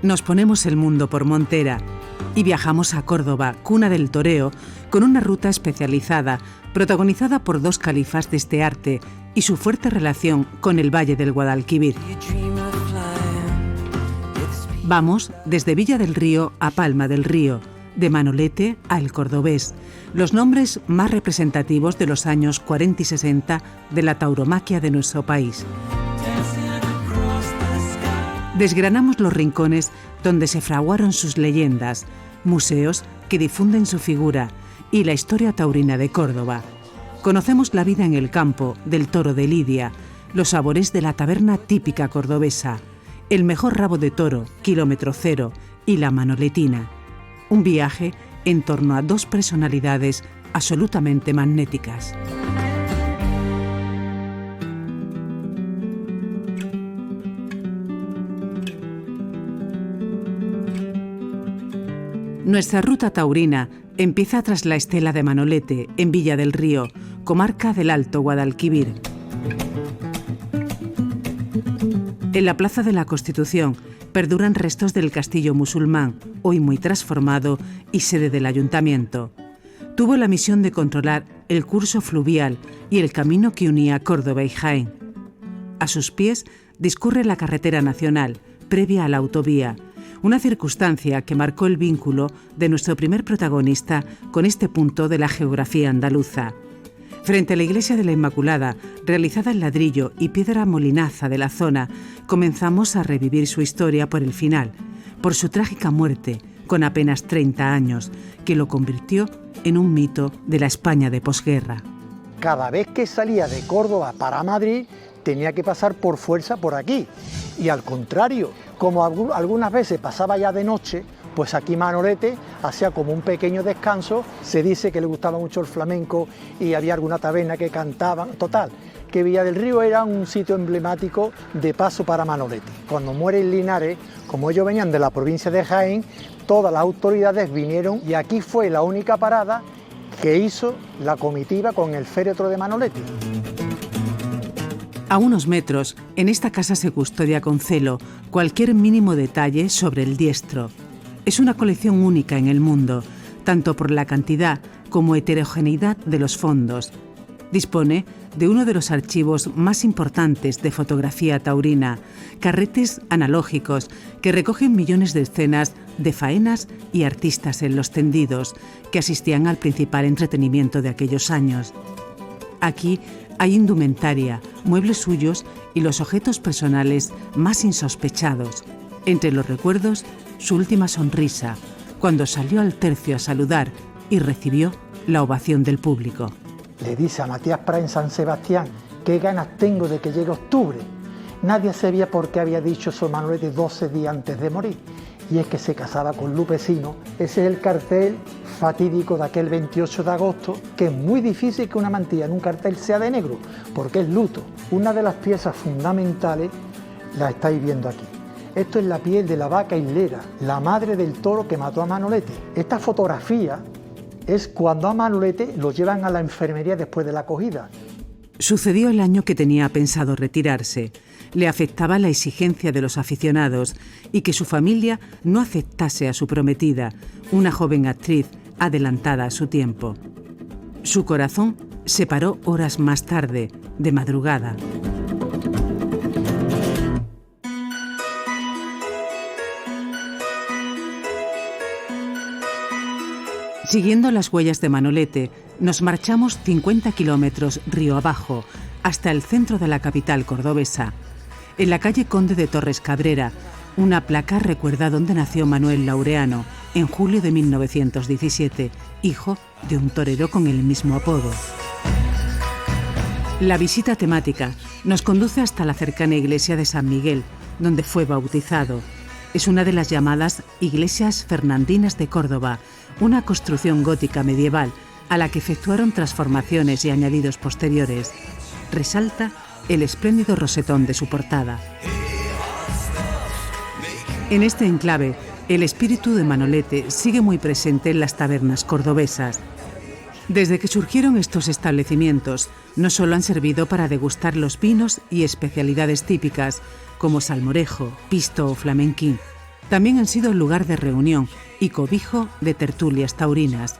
Nos ponemos el mundo por montera y viajamos a Córdoba, cuna del toreo, con una ruta especializada, protagonizada por dos califas de este arte y su fuerte relación con el Valle del Guadalquivir. Vamos desde Villa del Río a Palma del Río, de Manolete a El Cordobés, los nombres más representativos de los años 40 y 60 de la tauromaquia de nuestro país. Desgranamos los rincones donde se fraguaron sus leyendas, museos que difunden su figura y la historia taurina de Córdoba. Conocemos la vida en el campo del toro de Lidia, los sabores de la taberna típica cordobesa, el mejor rabo de toro, kilómetro cero, y la manoletina. Un viaje en torno a dos personalidades absolutamente magnéticas. Nuestra ruta taurina empieza tras la estela de Manolete, en Villa del Río, comarca del Alto Guadalquivir. En la Plaza de la Constitución perduran restos del castillo musulmán, hoy muy transformado y sede del ayuntamiento. Tuvo la misión de controlar el curso fluvial y el camino que unía Córdoba y Jaén. A sus pies discurre la carretera nacional, previa a la autovía, una circunstancia que marcó el vínculo de nuestro primer protagonista con este punto de la geografía andaluza. Frente a la iglesia de la Inmaculada, realizada en ladrillo y piedra molinaza de la zona, comenzamos a revivir su historia por el final, por su trágica muerte, con apenas 30 años, que lo convirtió en un mito de la España de posguerra. Cada vez que salía de Córdoba para Madrid, tenía que pasar por fuerza por aquí. Y al contrario, como algunas veces pasaba ya de noche, pues aquí Manolete hacía como un pequeño descanso. Se dice que le gustaba mucho el flamenco y había alguna taberna que cantaban. Total, que Villa del Río era un sitio emblemático de paso para Manolete. Cuando muere en Linares, como ellos venían de la provincia de Jaén, todas las autoridades vinieron y aquí fue la única parada que hizo la comitiva con el féretro de Manolete. A unos metros, en esta casa se custodia con celo cualquier mínimo detalle sobre el diestro. Es una colección única en el mundo, tanto por la cantidad como heterogeneidad de los fondos. Dispone de uno de los archivos más importantes de fotografía taurina, carretes analógicos que recogen millones de escenas de faenas y artistas en los tendidos que asistían al principal entretenimiento de aquellos años. Aquí hay indumentaria, muebles suyos y los objetos personales más insospechados. Entre los recuerdos, su última sonrisa, cuando salió al tercio a saludar y recibió la ovación del público. Le dice a Matías Prat en San Sebastián: qué ganas tengo de que llegue octubre. Nadie sabía por qué había dicho eso Manolete 12 días antes de morir. Y es que se casaba con Lupecino. Ese es el cartel fatídico de aquel 28 de agosto, que es muy difícil que una mantilla en un cartel sea de negro, porque es luto. Una de las piezas fundamentales la estáis viendo aquí. Esto es la piel de la vaca hilera, la madre del toro que mató a Manolete. Esta fotografía es cuando a Manolete lo llevan a la enfermería después de la acogida. Sucedió el año que tenía pensado retirarse. Le afectaba la exigencia de los aficionados y que su familia no aceptase a su prometida, una joven actriz adelantada a su tiempo. Su corazón se paró horas más tarde, de madrugada. Siguiendo las huellas de Manolete, nos marchamos 50 kilómetros río abajo, hasta el centro de la capital cordobesa. En la calle Conde de Torres Cabrera, una placa recuerda dónde nació Manuel Laureano, en julio de 1917, hijo de un torero con el mismo apodo. La visita temática nos conduce hasta la cercana iglesia de San Miguel, donde fue bautizado. Es una de las llamadas iglesias fernandinas de Córdoba, una construcción gótica medieval a la que efectuaron transformaciones y añadidos posteriores. Resalta el espléndido rosetón de su portada. En este enclave, el espíritu de Manolete sigue muy presente en las tabernas cordobesas. Desde que surgieron estos establecimientos, no solo han servido para degustar los vinos y especialidades típicas, como salmorejo, pisto o flamenquín. También han sido lugar de reunión y cobijo de tertulias taurinas.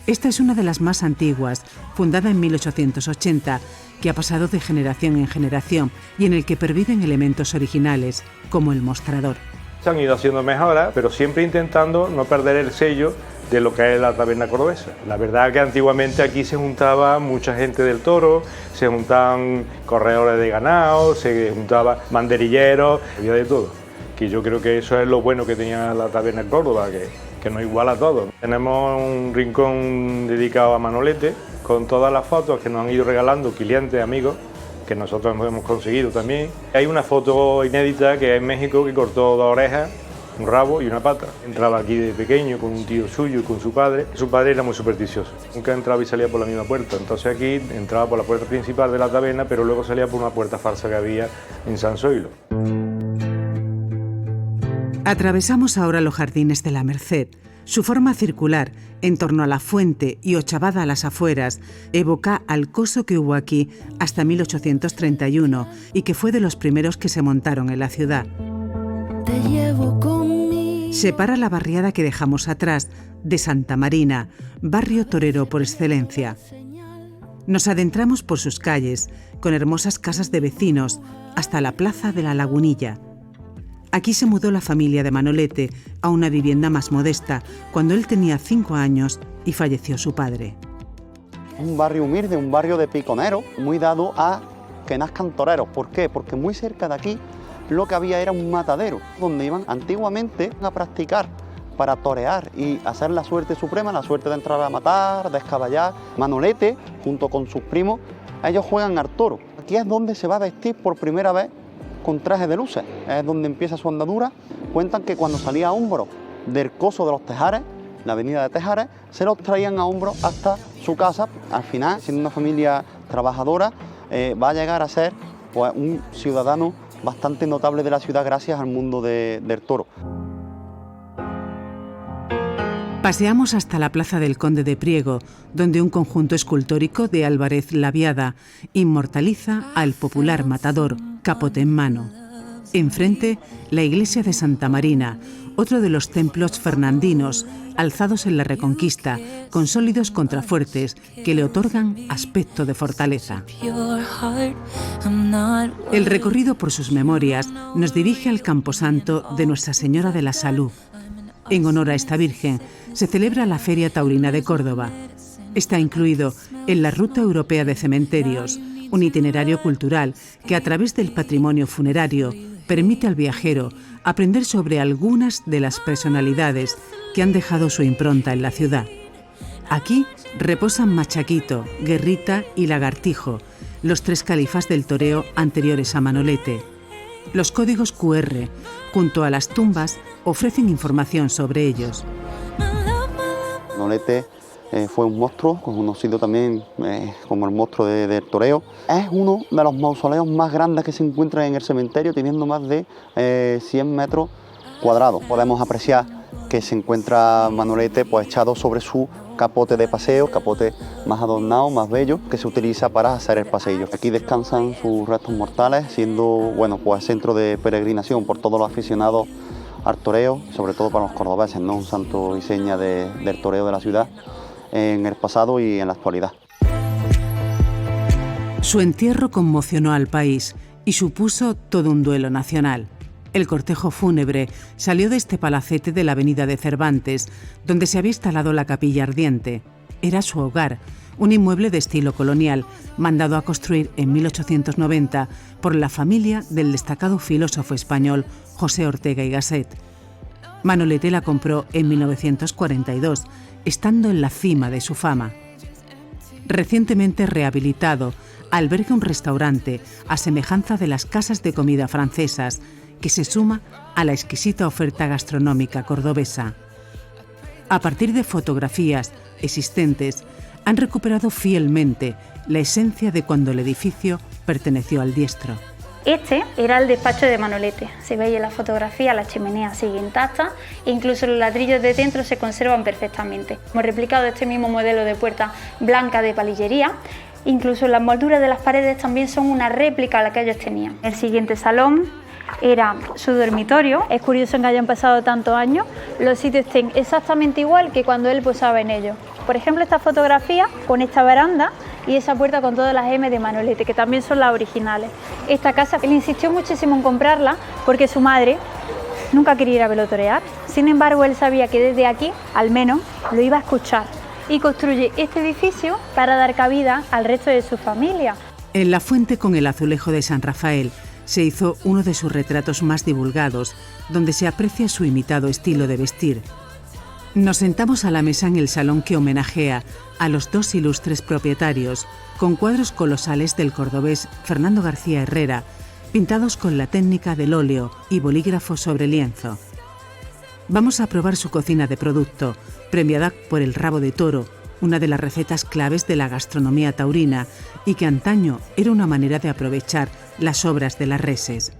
Esta es una de las más antiguas, fundada en 1880, que ha pasado de generación en generación y en el que perviven elementos originales, como el mostrador. Se han ido haciendo mejoras, pero siempre intentando no perder el sello de lo que es la taberna cordobesa. La verdad que antiguamente aquí se juntaba mucha gente del toro, se juntaban corredores de ganado, se juntaba banderilleros, había de todo. Que yo creo que eso es lo bueno que tenía la taberna en Córdoba, que nos iguala a todos. Tenemos un rincón dedicado a Manolete, con todas las fotos que nos han ido regalando clientes, amigos, que nosotros hemos conseguido también. Hay una foto inédita que es en México, que cortó 2 orejas, un rabo y una pata. Entraba aquí de pequeño con un tío suyo y con su padre. Su padre era muy supersticioso, nunca entraba y salía por la misma puerta. Entonces aquí entraba por la puerta principal de la taberna, pero luego salía por una puerta falsa que había en San Zoilo. Atravesamos ahora los jardines de la Merced. Su forma circular, en torno a la fuente y ochavada a las afueras, evoca al coso que hubo aquí hasta 1831 y que fue de los primeros que se montaron en la ciudad. Te llevo conmigo. Separa la barriada que dejamos atrás de Santa Marina, barrio torero por excelencia. Nos adentramos por sus calles, con hermosas casas de vecinos, hasta la plaza de la Lagunilla. Aquí se mudó la familia de Manolete a una vivienda más modesta cuando él tenía 5 años y falleció su padre. Un barrio humilde, un barrio de piconeros, muy dado a que nazcan toreros. ¿Por qué? Porque muy cerca de aquí lo que había era un matadero, donde iban antiguamente a practicar para torear y hacer la suerte suprema, la suerte de entrar a matar, de escaballar. Manolete, junto con sus primos, ellos juegan al toro. Aquí es donde se va a vestir por primera vez con traje de luces, es donde empieza su andadura. Cuentan que cuando salía a hombros del coso de los Tejares, la avenida de Tejares, se los traían a hombros hasta su casa. Al final, siendo una familia trabajadora, va a llegar a ser pues, un ciudadano bastante notable de la ciudad gracias al mundo del toro. Paseamos hasta la plaza del Conde de Priego, donde un conjunto escultórico de Álvarez Laviada inmortaliza al popular matador, capote en mano. Enfrente, la iglesia de Santa Marina, otro de los templos fernandinos, alzados en la Reconquista, con sólidos contrafuertes que le otorgan aspecto de fortaleza. El recorrido por sus memorias nos dirige al camposanto de Nuestra Señora de la Salud. En honor a esta Virgen, se celebra la Feria Taurina de Córdoba. Está incluido en la Ruta Europea de Cementerios, un itinerario cultural que a través del patrimonio funerario permite al viajero aprender sobre algunas de las personalidades que han dejado su impronta en la ciudad. Aquí reposan Machaquito, Guerrita y Lagartijo, los 3 califas del toreo anteriores a Manolete. Los códigos QR, junto a las tumbas, ofrecen información sobre ellos. Manolete fue un monstruo, conocido también como el monstruo del toreo. Es uno de los mausoleos más grandes que se encuentran en el cementerio, teniendo más de 100 metros cuadrados. Podemos apreciar que se encuentra Manolete pues, echado sobre su capote de paseo, capote más adornado, más bello, que se utiliza para hacer el paseillo. Aquí descansan sus restos mortales, siendo bueno, pues, centro de peregrinación por todos los aficionados al toreo, sobre todo para los cordobeses, ¿no? Un santo y seña del toreo de la ciudad en el pasado y en la actualidad. Su entierro conmocionó al país y supuso todo un duelo nacional. El cortejo fúnebre salió de este palacete de la avenida de Cervantes, donde se había instalado la capilla ardiente. Era su hogar, un inmueble de estilo colonial, mandado a construir en 1890 por la familia del destacado filósofo español José Ortega y Gasset. Manolete la compró en 1942, estando en la cima de su fama. Recientemente rehabilitado, alberga un restaurante a semejanza de las casas de comida francesas, que se suma a la exquisita oferta gastronómica cordobesa. A partir de fotografías existentes, han recuperado fielmente la esencia de cuando el edificio perteneció al diestro. Este era el despacho de Manolete. Se ve ahí en la fotografía, la chimenea sigue intacta e incluso los ladrillos de dentro se conservan perfectamente. Hemos replicado este mismo modelo de puerta blanca de palillería. Incluso las molduras de las paredes también son una réplica a la que ellos tenían. El siguiente salón era su dormitorio. Es curioso que hayan pasado tantos años, los sitios estén exactamente igual que cuando él posaba en ellos. Por ejemplo, esta fotografía con esta veranda y esa puerta con todas las M de Manolete, que también son las originales. Esta casa, él insistió muchísimo en comprarla porque su madre nunca quería ir a verlo torear. Sin embargo, él sabía que desde aquí, al menos, lo iba a escuchar, y construye este edificio para dar cabida al resto de su familia. En la fuente con el azulejo de San Rafael se hizo uno de sus retratos más divulgados, donde se aprecia su imitado estilo de vestir. Nos sentamos a la mesa en el salón que homenajea a los dos ilustres propietarios, con cuadros colosales del cordobés Fernando García Herrera, pintados con la técnica del óleo y bolígrafo sobre lienzo. Vamos a probar su cocina de producto, premiada por el rabo de toro, una de las recetas claves de la gastronomía taurina y que antaño era una manera de aprovechar las sobras de las reses.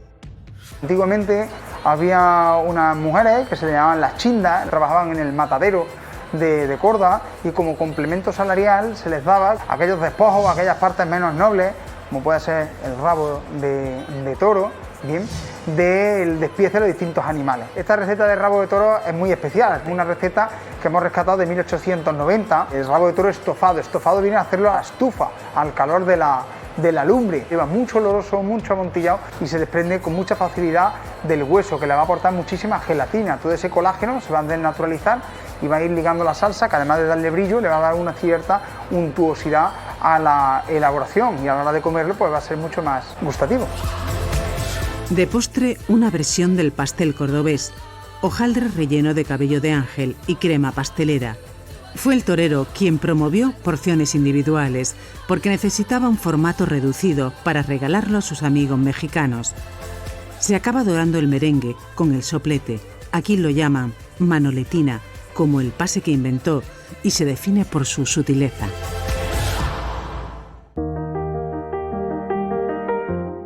Antiguamente había unas mujeres que se llamaban las chindas, trabajaban en el matadero de Córdoba y como complemento salarial se les daba aquellos despojos, aquellas partes menos nobles, como puede ser el rabo de toro, bien, del despiece de los distintos animales. Esta receta de rabo de toro es muy especial, es una receta que hemos rescatado de 1890. El rabo de toro estofado viene a hacerlo a la estufa, al calor de la lumbre. Lleva mucho oloroso, mucho amontillado y se desprende con mucha facilidad del hueso, que le va a aportar muchísima gelatina. Todo ese colágeno se va a desnaturalizar y va a ir ligando la salsa, que además de darle brillo, le va a dar una cierta untuosidad a la elaboración y a la hora de comerlo pues va a ser mucho más gustativo. De postre, una versión del pastel cordobés, hojaldre relleno de cabello de ángel y crema pastelera. Fue el torero quien promovió porciones individuales porque necesitaba un formato reducido para regalarlo a sus amigos mexicanos. Se acaba dorando el merengue con el soplete. Aquí lo llaman manoletina, como el pase que inventó, y se define por su sutileza.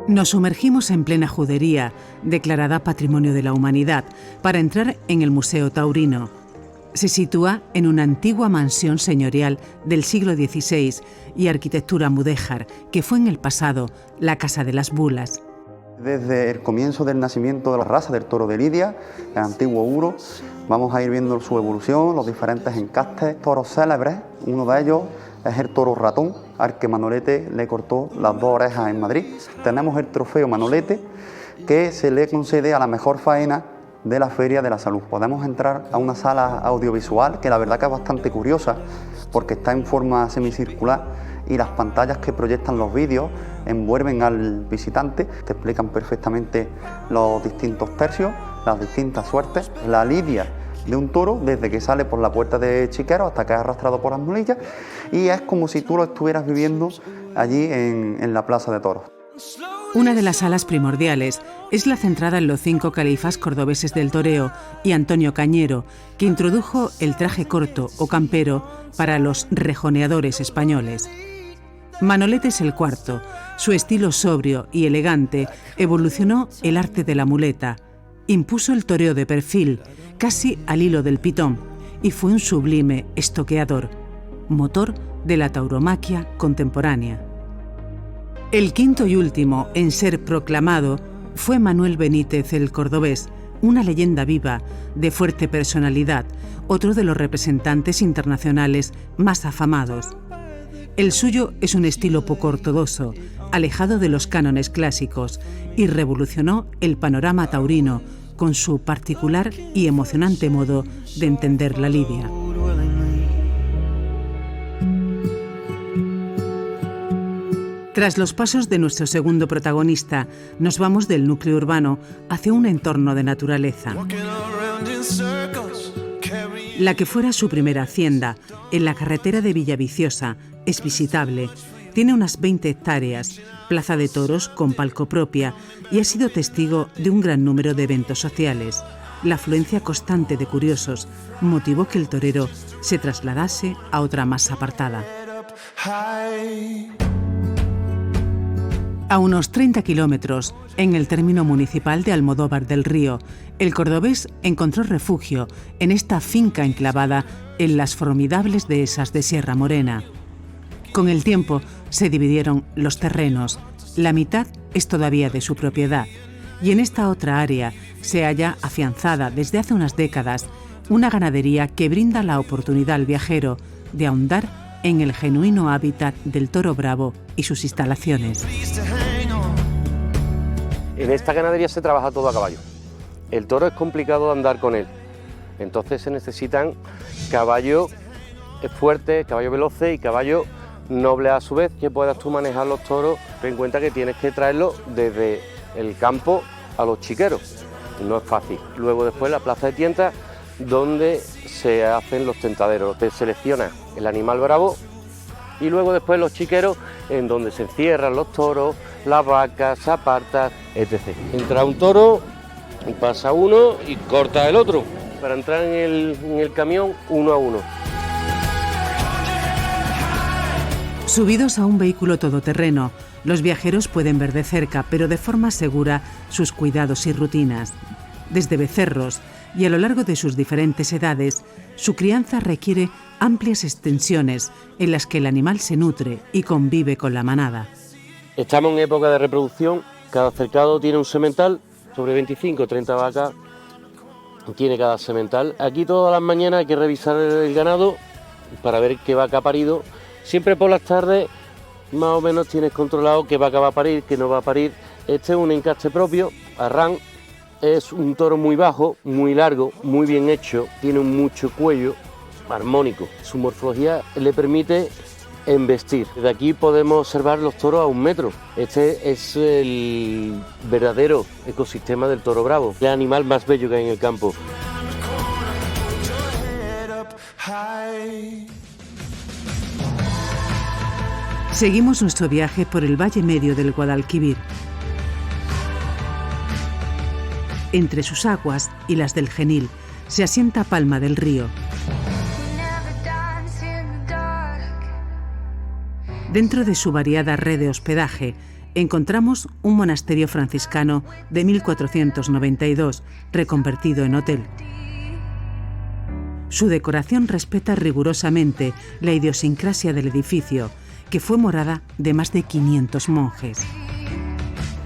Nos sumergimos en plena judería, declarada Patrimonio de la Humanidad, para entrar en el Museo Taurino. Se sitúa en una antigua mansión señorial del siglo XVI y arquitectura mudéjar, que fue en el pasado la Casa de las Bulas. Desde el comienzo del nacimiento de la raza del toro de Lidia, el antiguo Uro, vamos a ir viendo su evolución, los diferentes encastes, toros célebres. Uno de ellos es el toro ratón, al que Manolete le cortó las dos orejas en Madrid. Tenemos el trofeo Manolete, que se le concede a la mejor faena de la Feria de la Salud. Podemos entrar a una sala audiovisual que la verdad que es bastante curiosa, porque está en forma semicircular y las pantallas que proyectan los vídeos envuelven al visitante, te explican perfectamente los distintos tercios, las distintas suertes, la lidia de un toro desde que sale por la puerta de Chiquero hasta que es arrastrado por las mulillas, y es como si tú lo estuvieras viviendo allí en la Plaza de Toros. Una de las salas primordiales es la centrada en los 5 califas cordobeses del toreo y Antonio Cañero, que introdujo el traje corto o campero para los rejoneadores españoles. Manolete es el cuarto. Su estilo sobrio y elegante evolucionó el arte de la muleta, impuso el toreo de perfil, casi al hilo del pitón, y fue un sublime estoqueador, motor de la tauromaquia contemporánea. El quinto y último en ser proclamado fue Manuel Benítez el Cordobés, una leyenda viva, de fuerte personalidad, otro de los representantes internacionales más afamados. El suyo es un estilo poco ortodoxo, alejado de los cánones clásicos, y revolucionó el panorama taurino con su particular y emocionante modo de entender la lidia. Tras los pasos de nuestro segundo protagonista, nos vamos del núcleo urbano hacia un entorno de naturaleza. La que fuera su primera hacienda, en la carretera de Villaviciosa, es visitable. Tiene unas 20 hectáreas, plaza de toros con palco propia, y ha sido testigo de un gran número de eventos sociales. La afluencia constante de curiosos motivó que el torero se trasladase a otra más apartada. A unos 30 kilómetros, en el término municipal de Almodóvar del Río, el cordobés encontró refugio en esta finca enclavada en las formidables dehesas de Sierra Morena. Con el tiempo se dividieron los terrenos. La mitad es todavía de su propiedad Y en esta otra área se halla afianzada desde hace unas décadas una ganadería que brinda la oportunidad al viajero de ahondar en el genuino hábitat del toro bravo y sus instalaciones. En esta ganadería se trabaja todo a caballo. El toro es complicado de andar con él, entonces se necesitan caballos fuertes, caballos veloces y caballos nobles a su vez, que puedas tú manejar los toros. Ten en cuenta que tienes que traerlos desde el campo a los chiqueros, no es fácil. Luego después la plaza de tientas, donde se hacen los tentaderos, te selecciona el animal bravo y luego después los chiqueros, en donde se encierran los toros, las vacas, se apartan, etc. Entra un toro, pasa uno y corta el otro, para entrar en el camión uno a uno. Subidos a un vehículo todoterreno, los viajeros pueden ver de cerca, pero de forma segura, sus cuidados y rutinas. Desde becerros y a lo largo de sus diferentes edades, su crianza requiere amplias extensiones en las que el animal se nutre y convive con la manada. Estamos en época de reproducción, cada cercado tiene un semental, sobre 25 o 30 vacas tiene cada semental. Aquí todas las mañanas hay que revisar el ganado para ver qué vaca ha parido. Siempre por las tardes más o menos tienes controlado qué vaca va a parir, qué no va a parir. Este es un encaste propio, Arran. Es un toro muy bajo, muy largo, muy bien hecho, tiene mucho cuello, armónico. Su morfología le permite embestir. Desde aquí podemos observar los toros a 1 metro. Este es el verdadero ecosistema del toro bravo, el animal más bello que hay en el campo. Seguimos nuestro viaje por el valle medio del Guadalquivir. Entre sus aguas y las del Genil se asienta Palma del Río. Dentro de su variada red de hospedaje encontramos un monasterio franciscano de 1492, reconvertido en hotel. Su decoración respeta rigurosamente la idiosincrasia del edificio, que fue morada de más de 500 monjes.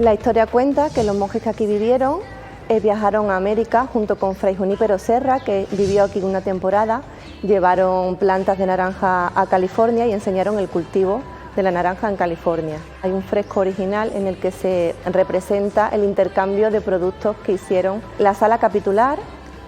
La historia cuenta que los monjes que aquí vivieron viajaron a América junto con Fray Junípero Serra, que vivió aquí una temporada, llevaron plantas de naranja a California y enseñaron el cultivo de la naranja en California. Hay un fresco original en el que se representa el intercambio de productos que hicieron. La sala capitular,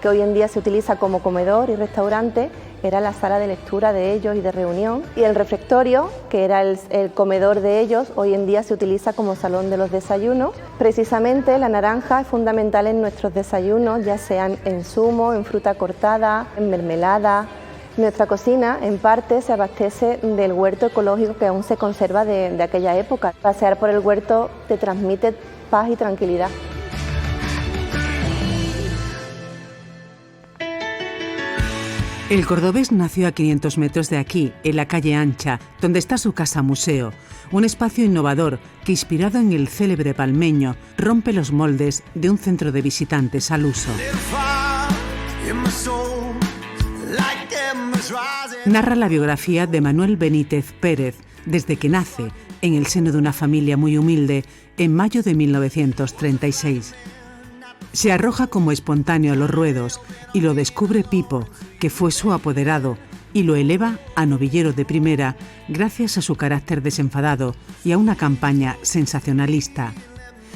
que hoy en día se utiliza como comedor y restaurante, era la sala de lectura de ellos y de reunión, y el refectorio, que era el comedor de ellos, hoy en día se utiliza como salón de los desayunos. Precisamente la naranja es fundamental en nuestros desayunos, ya sean en zumo, en fruta cortada, en mermelada. Nuestra cocina, en parte, se abastece del huerto ecológico que aún se conserva de aquella época. Pasear por el huerto te transmite paz y tranquilidad. El cordobés nació a 500 metros de aquí, en la calle Ancha, donde está su casa museo, un espacio innovador que, inspirado en el célebre palmeño, rompe los moldes de un centro de visitantes al uso. Narra la biografía de Manuel Benítez Pérez, desde que nace, en el seno de una familia muy humilde, en mayo de 1936. Se arroja como espontáneo a los ruedos y lo descubre Pipo, que fue su apoderado, y lo eleva a novillero de primera gracias a su carácter desenfadado y a una campaña sensacionalista.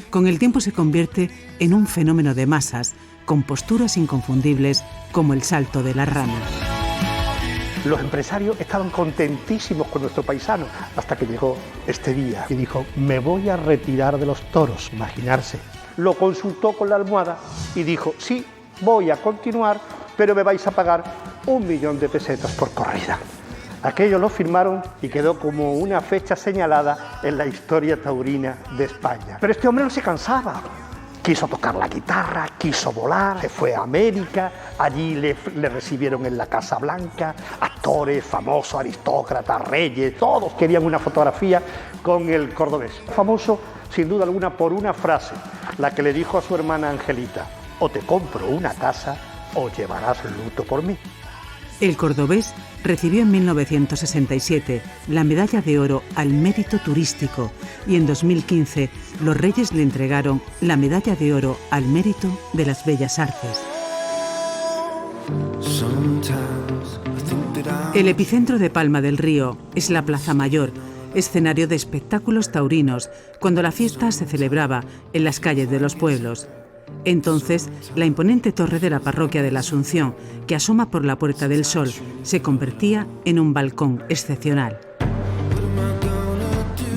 Con el tiempo se convierte en un fenómeno de masas, con posturas inconfundibles como el salto de la rana. Los empresarios estaban contentísimos con nuestro paisano, hasta que llegó este día y dijo: me voy a retirar de los toros. Imaginarse. Lo consultó con la almohada y dijo: sí, voy a continuar, pero me vais a pagar 1.000.000 de pesetas por corrida. Aquello lo firmaron y quedó como una fecha señalada en la historia taurina de España. Pero este hombre no se cansaba. Quiso tocar la guitarra, quiso volar, se fue a América, allí le recibieron en la Casa Blanca, actores, famosos, aristócratas, reyes, todos querían una fotografía con el cordobés. Famoso, sin duda alguna, por una frase, la que le dijo a su hermana Angelita: o te compro una casa o llevarás luto por mí. El cordobés recibió en 1967 la Medalla de Oro al Mérito Turístico y en 2015 los Reyes le entregaron la Medalla de Oro al Mérito de las Bellas Artes. El epicentro de Palma del Río es la Plaza Mayor, escenario de espectáculos taurinos, cuando la fiesta se celebraba en las calles de los pueblos. Entonces, la imponente torre de la parroquia de la Asunción, que asoma por la Puerta del Sol, se convertía en un balcón excepcional.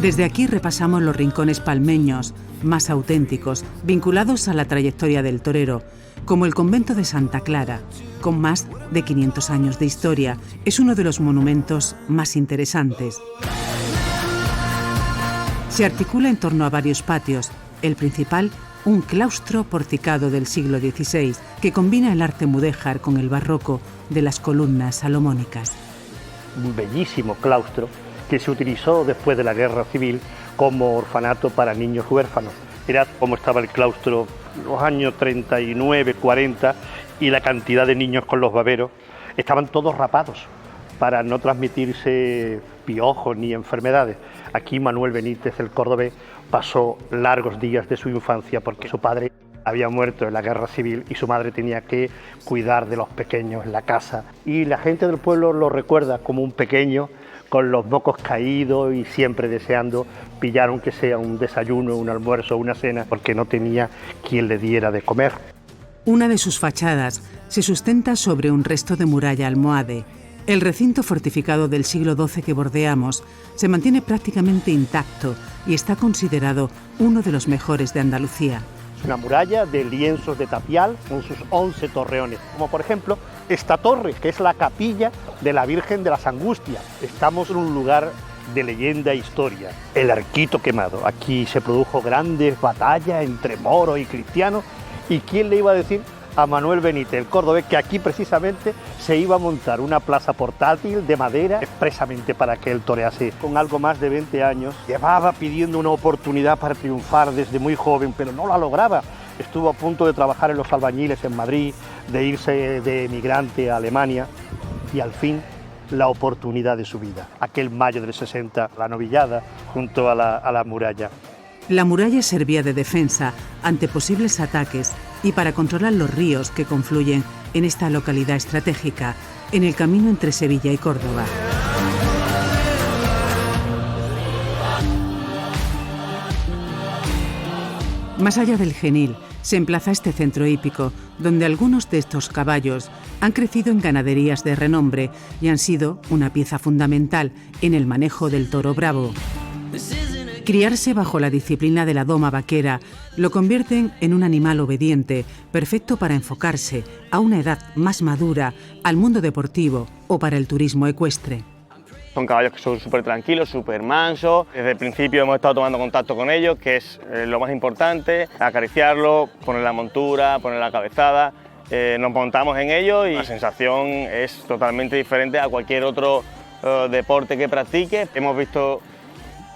Desde aquí repasamos los rincones palmeños más auténticos, vinculados a la trayectoria del torero, como el convento de Santa Clara, con más de 500 años de historia. Es uno de los monumentos más interesantes. Se articula en torno a varios patios, el principal, un claustro porticado del siglo XVI que combina el arte mudéjar con el barroco de las columnas salomónicas. Un bellísimo claustro que se utilizó después de la Guerra Civil como orfanato para niños huérfanos. Era como estaba el claustro en los años 39, 40 y la cantidad de niños con los baberos estaban todos rapados para no transmitirse piojos ni enfermedades. Aquí Manuel Benítez, el cordobés, pasó largos días de su infancia porque su padre había muerto en la Guerra Civil y su madre tenía que cuidar de los pequeños en la casa. Y la gente del pueblo lo recuerda como un pequeño con los mocos caídos y siempre deseando pillar aunque sea un desayuno, un almuerzo, una cena, porque no tenía quien le diera de comer. Una de sus fachadas se sustenta sobre un resto de muralla almohade. El recinto fortificado del siglo XII que bordeamos se mantiene prácticamente intacto y está considerado uno de los mejores de Andalucía. Es una muralla de lienzos de tapial con sus 11 torreones, como por ejemplo esta torre, que es la capilla de la Virgen de las Angustias. Estamos en un lugar de leyenda e historia. El Arquito Quemado. Aquí se produjo grandes batallas entre moros y cristianos. ¿Y quién le iba a decir a Manuel Benítez, el cordobés, que aquí precisamente se iba a montar una plaza portátil de madera expresamente para que él torease? Con algo más de 20 años, llevaba pidiendo una oportunidad para triunfar desde muy joven, pero no la lograba. Estuvo a punto de trabajar en los albañiles en Madrid, de irse de emigrante a Alemania y al fin la oportunidad de su vida. Aquel mayo del 60, la novillada junto a la muralla. La muralla servía de defensa ante posibles ataques y para controlar los ríos que confluyen en esta localidad estratégica, en el camino entre Sevilla y Córdoba. Más allá del Genil, se emplaza este centro hípico, donde algunos de estos caballos han crecido en ganaderías de renombre y han sido una pieza fundamental en el manejo del toro bravo. Criarse bajo la disciplina de la doma vaquera lo convierten en un animal obediente, perfecto para enfocarse a una edad más madura al mundo deportivo o para el turismo ecuestre. Son caballos que son súper tranquilos, súper mansos. Desde el principio hemos estado tomando contacto con ellos, que es lo más importante, acariciarlos, poner la montura, poner la cabezada. Nos montamos en ellos y la sensación es totalmente diferente a cualquier otro deporte que practique. Hemos visto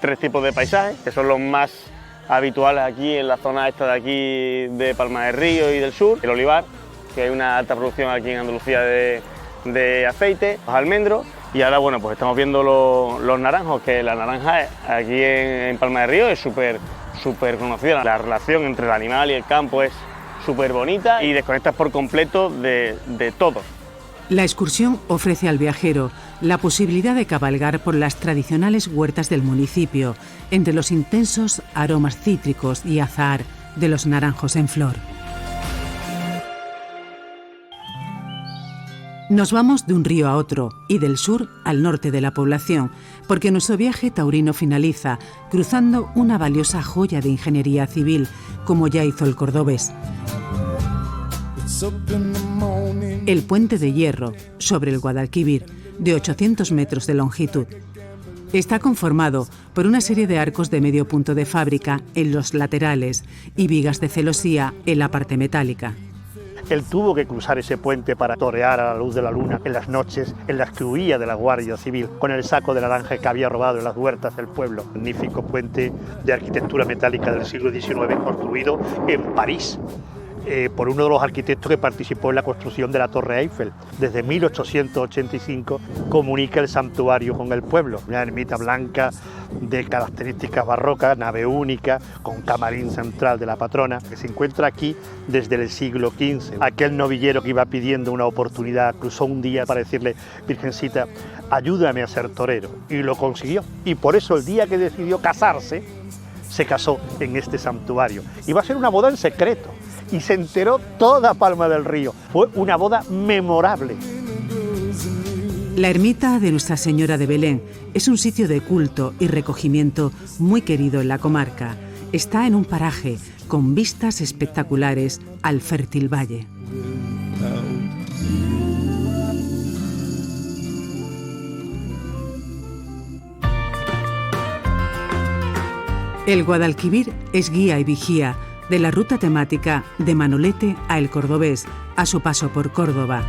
3 tipos de paisajes, que son los más habituales aquí en la zona esta de aquí de Palma del Río y del sur. El olivar, que hay una alta producción aquí en Andalucía de aceite, los almendros, y ahora bueno, pues estamos viendo los naranjos, que la naranja aquí en Palma del Río es súper conocida. La relación entre el animal y el campo es súper bonita y desconectas por completo de todo. La excursión ofrece al viajero la posibilidad de cabalgar por las tradicionales huertas del municipio, entre los intensos aromas cítricos y azahar de los naranjos en flor. Nos vamos de un río a otro y del sur al norte de la población, porque nuestro viaje taurino finaliza cruzando una valiosa joya de ingeniería civil, como ya hizo el cordobés. El puente de hierro sobre el Guadalquivir, de 800 metros de longitud. Está conformado por una serie de arcos de medio punto de fábrica en los laterales y vigas de celosía en la parte metálica. Él tuvo que cruzar ese puente para torear a la luz de la luna en las noches en las que huía de la Guardia Civil con el saco de naranja que había robado en las huertas del pueblo. Magnífico puente de arquitectura metálica del siglo XIX construido en París. por uno de los arquitectos que participó en la construcción de la Torre Eiffel. Desde 1885 comunica el santuario con el pueblo. Una ermita blanca de características barrocas, nave única, con camarín central de la patrona, que se encuentra aquí desde el siglo XV. Aquel novillero que iba pidiendo una oportunidad cruzó un día para decirle: Virgencita, ayúdame a ser torero, y lo consiguió. Y por eso el día que decidió casarse, se casó en este santuario. Iba a ser una boda en secreto, y se enteró toda Palma del Río. Fue una boda memorable. La ermita de Nuestra Señora de Belén es un sitio de culto y recogimiento muy querido en la comarca. Está en un paraje con vistas espectaculares al fértil valle. El Guadalquivir es guía y vigía de la ruta temática de Manolete a El Cordobés, a su paso por Córdoba.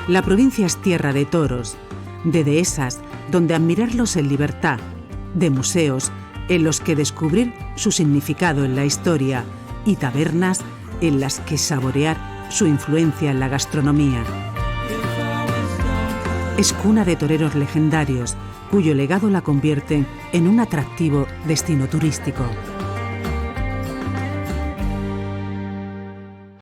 La provincia es tierra de toros, de dehesas donde admirarlos en libertad, de museos en los que descubrir su significado en la historia y tabernas en las que saborear su influencia en la gastronomía. Es cuna de toreros legendarios, cuyo legado la convierte en un atractivo destino turístico.